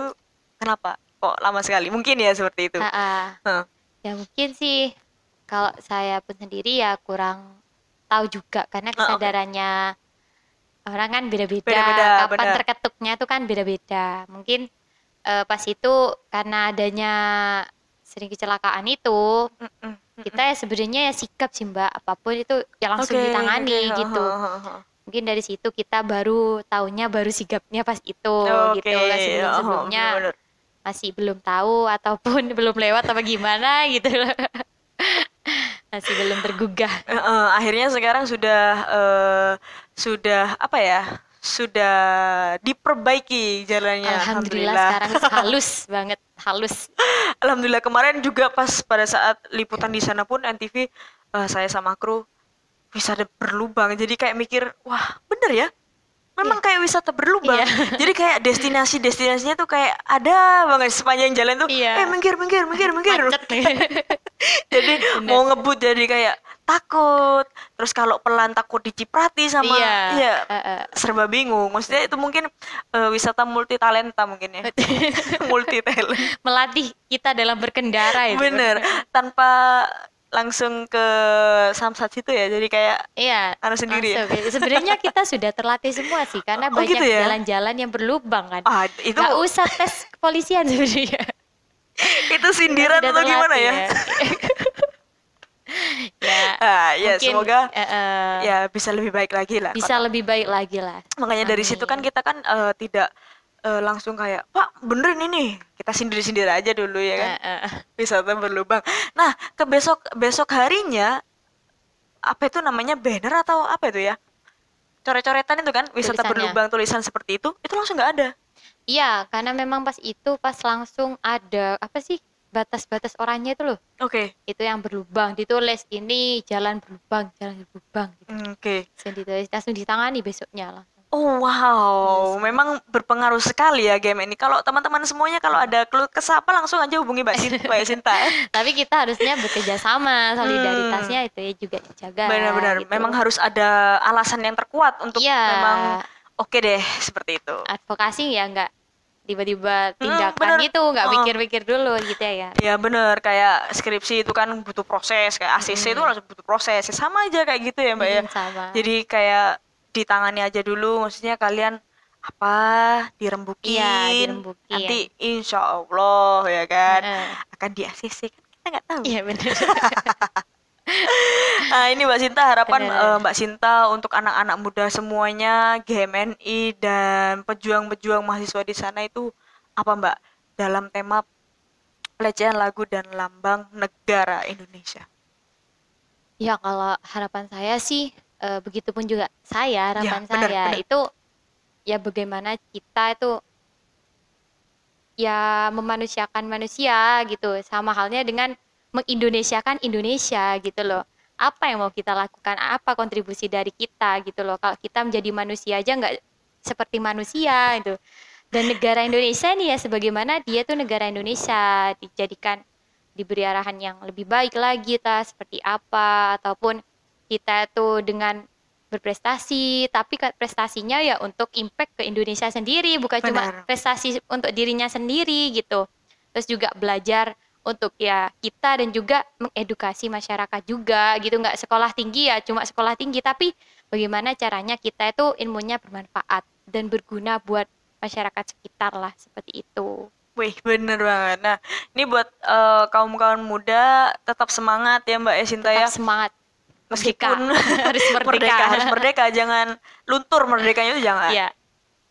Kenapa kok lama sekali? Mungkin ya seperti itu. Heeh. Ya mungkin sih kalau saya pun sendiri ya kurang tahu juga, karena Oke. kesadarannya orang kan beda-beda, Beda-beda, kapan benar. terketuknya tuh kan beda-beda. Mungkin pas itu karena adanya sering kecelakaan itu, Mm-mm. kita ya sebenarnya ya sikap sih Mbak, apapun itu ya langsung Oke, oke, ditangani ha, gitu. ha, ha, ha. Mungkin dari situ kita baru taunya baru sigapnya pas itu Oke, gitu kan, sebelum-sebelumnya benar-benar. masih belum tahu ataupun belum lewat apa gimana gitu loh. Masih belum tergugah. Akhirnya sekarang sudah apa ya? Sudah diperbaiki jalannya, Alhamdulillah alhamdulillah. sekarang halus banget, halus. Alhamdulillah kemarin juga pas pada saat liputan di sana pun NTV, saya sama kru wisata berlubang. Jadi kayak mikir, wah bener ya. Memang Iya, kayak wisata berlubang. iya, Jadi kayak destinasinya tuh kayak ada banget sepanjang jalan tuh. iya. Minggir, minggir, minggir, minggir. Macet nih. Jadi Bener. mau ngebut jadi kayak takut. Terus kalau pelan takut diciprati sama Iya. ya eh, serba bingung. Maksudnya itu mungkin wisata multi talenta mungkin ya. Multi talent. Melatih kita dalam berkendara itu. Bener. Tanpa langsung ke Samsat situ ya. Jadi kayak Iya, anu sendiri ya. langsung. Sebenarnya kita sudah terlatih semua sih, karena Oh banyak gitu ya. jalan-jalan yang berlubang kan. Ah itu Nggak usah tes kepolisian sebenarnya. itu sindiran Sudah atau gimana terlatih ya? Ya, Ya mungkin semoga eh, ya bisa lebih baik lagi lah. bisa lebih baik lagi lah. Makanya dari situ kan Amin. kita kan tidak langsung kayak Pak bener ini kita sindir-sindir aja dulu ya kan, Eh, eh. wisata berlubang. Nah ke besok besok harinya apa itu namanya banner atau apa itu ya, coret-coretan itu kan wisata Tulisannya. berlubang tulisan seperti itu langsung nggak ada. Iya, karena memang pas itu pas langsung ada apa sih batas-batas oranye itu loh. Oke. Itu yang berlubang ditulis ini jalan berlubang gitu. Oke. Langsung ditulis, langsung ditangani besoknya langsung. Oh wow, memang berpengaruh sekali ya game ini. Kalau teman-teman semuanya kalau ada keluh kesah apa langsung aja hubungi Mbak Sinta. Tapi kita harusnya bekerja sama, solidaritasnya itu ya juga dijaga Benar-benar, gitu. memang harus ada alasan yang terkuat untuk Iya, memang oke deh seperti itu. advokasi ya nggak tiba-tiba tindakan bener. gitu, nggak Oh. pikir-pikir dulu gitu ya. Ya bener, kayak skripsi itu kan butuh proses, kayak ACC itu langsung butuh proses. Ya, sama aja kayak gitu ya Mbak ya. Sama. Jadi kayak ditangani aja dulu, maksudnya kalian apa dirembukin, Iya, dirembukin. nanti insya Allah ya kan Heeh. akan di ACC kan kita nggak tahu. Iya benar. Nah ini Mbak Sinta harapan Benar. Mbak Sinta untuk anak-anak muda semuanya GMNI dan pejuang-pejuang mahasiswa di sana itu apa Mbak dalam tema pelecehan lagu dan lambang negara Indonesia? Ya kalau harapan saya sih begitupun juga saya, harapan Ya benar saya benar. itu ya bagaimana kita itu ya memanusiakan manusia gitu, sama halnya dengan mengindonesiakan Indonesia gitu loh. Apa yang mau kita lakukan, apa kontribusi dari kita gitu loh. Kalau kita menjadi manusia aja nggak seperti manusia itu. Dan negara Indonesia nih ya sebagaimana dia tuh negara Indonesia dijadikan diberi arahan yang lebih baik lagi seperti apa, ataupun kita tuh dengan berprestasi, tapi prestasinya ya untuk impact ke Indonesia sendiri, bukan cuma Benar. prestasi untuk dirinya sendiri gitu. Terus juga belajar untuk ya kita dan juga mengedukasi masyarakat juga gitu, nggak sekolah tinggi ya cuma sekolah tinggi, tapi bagaimana caranya kita itu ilmunya bermanfaat dan berguna buat masyarakat sekitar lah, seperti itu. Wih bener banget. Nah ini buat kaum-kaum muda tetap semangat ya Mbak Sinta ya. Tetap semangat, merdeka. Meskipun Harus merdeka. harus merdeka, jangan luntur merdekanya itu jangan. Iya.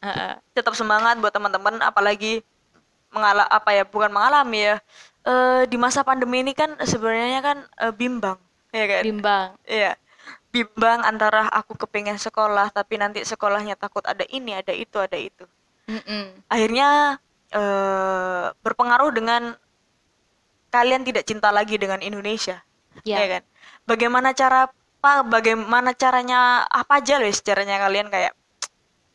Heeh. Tetap semangat buat teman-teman apalagi bukan mengalami ya. Di masa pandemi ini kan sebenarnya kan bimbang ya kan. Bimbang. Iya. Bimbang antara aku kepengen sekolah tapi nanti sekolahnya takut ada ini, ada itu, ada itu. Mm-mm. Akhirnya berpengaruh dengan kalian tidak cinta lagi dengan Indonesia. Ya. Ya kan? Bagaimana caranya apa aja loh caranya kalian kayak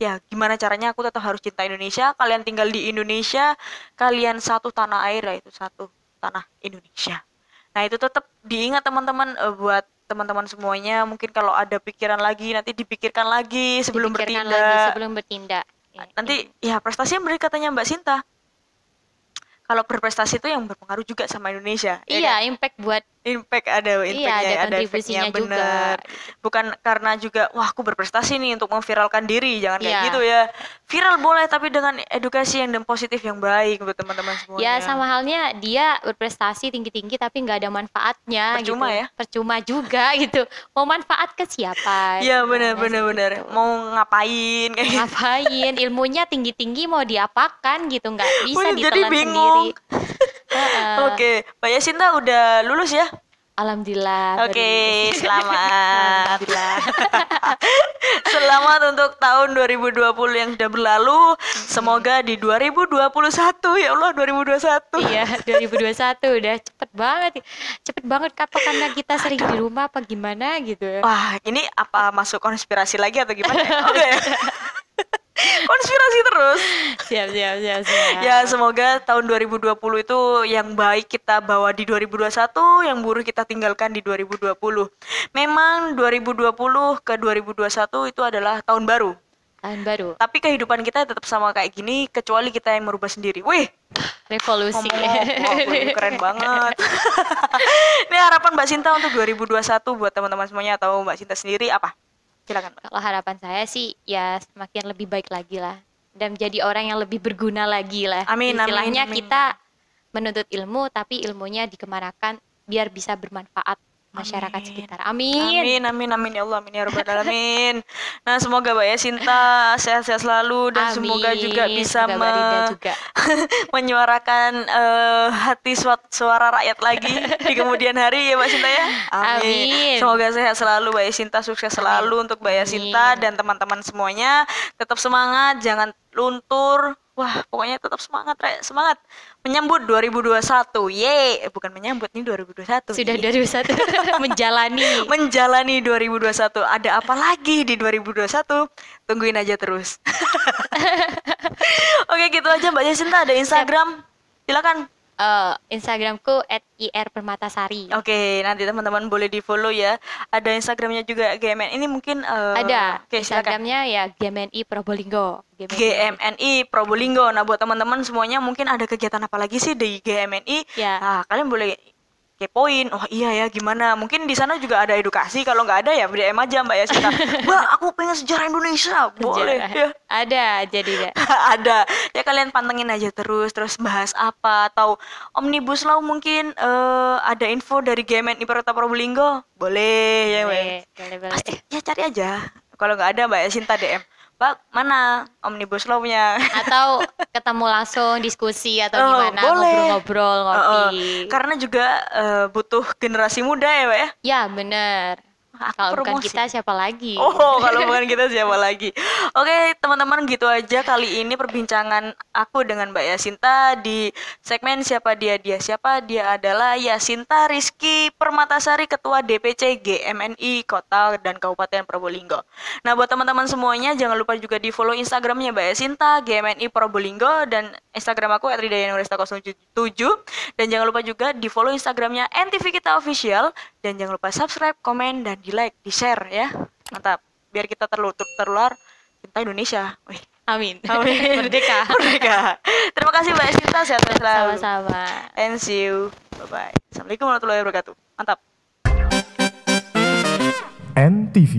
ya gimana caranya aku tetap harus cinta Indonesia, kalian tinggal di Indonesia, kalian satu tanah air ya itu satu tanah Indonesia. Nah itu tetap diingat teman-teman, buat teman-teman semuanya mungkin kalau ada pikiran lagi nanti dipikirkan lagi sebelum Dipikirkan bertindak. lagi sebelum bertindak. Ya, Nanti ya prestasi yang benar katanya Mbak Sinta. Kalau berprestasi itu yang berpengaruh juga sama Indonesia. Ya iya, kan? impact buat Impact ada Iya, impactnya, ada ada efeknya, kontribusinya juga. bener. Bukan karena juga wah aku berprestasi nih untuk memviralkan diri, jangan kayak Iya. gitu ya. Viral boleh tapi dengan edukasi yang dan positif yang baik buat teman-teman Ya, semuanya. sama halnya dia berprestasi tinggi-tinggi tapi nggak ada manfaatnya gitu. Percuma ya. Percuma juga gitu. Mau manfaat ke siapa? Iya bener Sebenarnya bener sih bener. gitu. Mau ngapain kayak Mau gitu. ngapain? Ilmunya tinggi-tinggi mau diapakan gitu? Nggak bisa Wih, jadi ditelan bingung. sendiri. Heeh. Oke, Mbak Yasinta udah lulus ya? Alhamdulillah baru Oke, lulus. selamat. Alhamdulillah. Selamat untuk tahun 2020 yang sudah berlalu. Semoga di 2021 ya Allah 2021. Iya, 2021 udah cepet banget. Cepet banget apa karena kita sering di rumah apa gimana gitu. Wah, ini apa masuk konspirasi lagi atau gimana ya? Oke ya. Konspirasi terus. Siap, siap, siap, siap. Ya, semoga tahun 2020 itu yang baik kita bawa di 2021, yang buruk kita tinggalkan di 2020. Memang 2020 ke 2021 itu adalah tahun baru. Tahun baru, Tapi kehidupan kita tetap sama kayak gini kecuali kita yang merubah sendiri. Wih, revolusi. wah, wih, keren banget. Ini harapan Mbak Sinta untuk 2021 buat teman-teman semuanya atau Mbak Sinta sendiri apa? Silakan, Mbak. Kalau harapan saya sih ya semakin lebih baik lagi lah dan menjadi orang yang lebih berguna lagi lah. Amin, amin, Istilahnya amin. kita menuntut ilmu tapi ilmunya dikemanakan biar bisa bermanfaat masyarakat Amin. sekitar. Amin. Amin, amin, amin ya Allah, amin ya Rabbal alamin. Nah, semoga Mbak Yasinta sehat-sehat selalu dan semoga juga Amin. bisa Semoga Mbak Rinda juga. menyuarakan hati suara rakyat lagi di kemudian hari ya Mbak Sinta ya. Amin. Semoga sehat selalu Mbak Yasinta, sukses selalu untuk Mbak Yasinta Amin. dan teman-teman semuanya. Tetap semangat, jangan luntur. Wah, pokoknya tetap semangat, semangat menyambut 2021. Yeay, bukan menyambut nih 2021. Sudah Yeay. 2021 Menjalani 2021. Ada apa lagi di 2021? Tungguin aja terus. Oke, gitu aja Mbak Yasinta. Ada Instagram? Silakan. Instagramku @irpermatasari. Oke, nanti teman-teman boleh di follow ya. Ada Instagramnya juga GMN. Ini mungkin Ada Oke, silakan. Instagramnya ya GMNI Probolinggo. GMNI Probolinggo. Nah, buat teman-teman semuanya mungkin ada kegiatan apa lagi sih di GMNI? Ya. Nah, kalian boleh kepoin. Oh iya ya, gimana? Mungkin di sana juga ada edukasi. Kalau nggak ada ya DM aja Mbak Yasinta. Mbak, aku pengen sejarah Indonesia. Boleh ya. Ada jadi Ada. Ya kalian pantengin aja terus bahas apa atau Omnibus Law mungkin ada info dari GMNI Probolinggo. Boleh ya, Mbak. boleh. Pasti ya cari aja. Kalau nggak ada Mbak Yasinta DM. Pak, mana Omnibus Law-nya? Atau ketemu langsung diskusi atau gimana, boleh. ngobrol-ngobrol, ngopi. Karena juga butuh generasi muda ya, Mbak ya? Ya, bener. Aku Kalau bukan promosi. kita siapa lagi? Oh, kalau bukan kita siapa lagi? Oke, teman-teman, gitu aja kali ini perbincangan aku dengan Mbak Yasinta di segmen Siapa Dia Dia. Siapa dia adalah Yasinta Rizky Permatasari, Ketua DPC GMNI Kota dan Kabupaten Probolinggo. Nah, buat teman-teman semuanya, jangan lupa juga di follow Instagramnya Mbak Yasinta, GMNI Probolinggo, dan Instagram aku @ridayanurista07. Dan jangan lupa juga di follow Instagramnya NTV Kita Official. Dan jangan lupa subscribe, komen, dan di-like, di-share ya. Mantap. Biar kita tertular cinta Indonesia. Wih. Amin. Amin. Merdeka. Merdeka. Terima kasih Mbak Yasinta, sehat selalu. Sama-sama. And see you. Bye-bye. Assalamualaikum warahmatullahi wabarakatuh. Mantap. NTV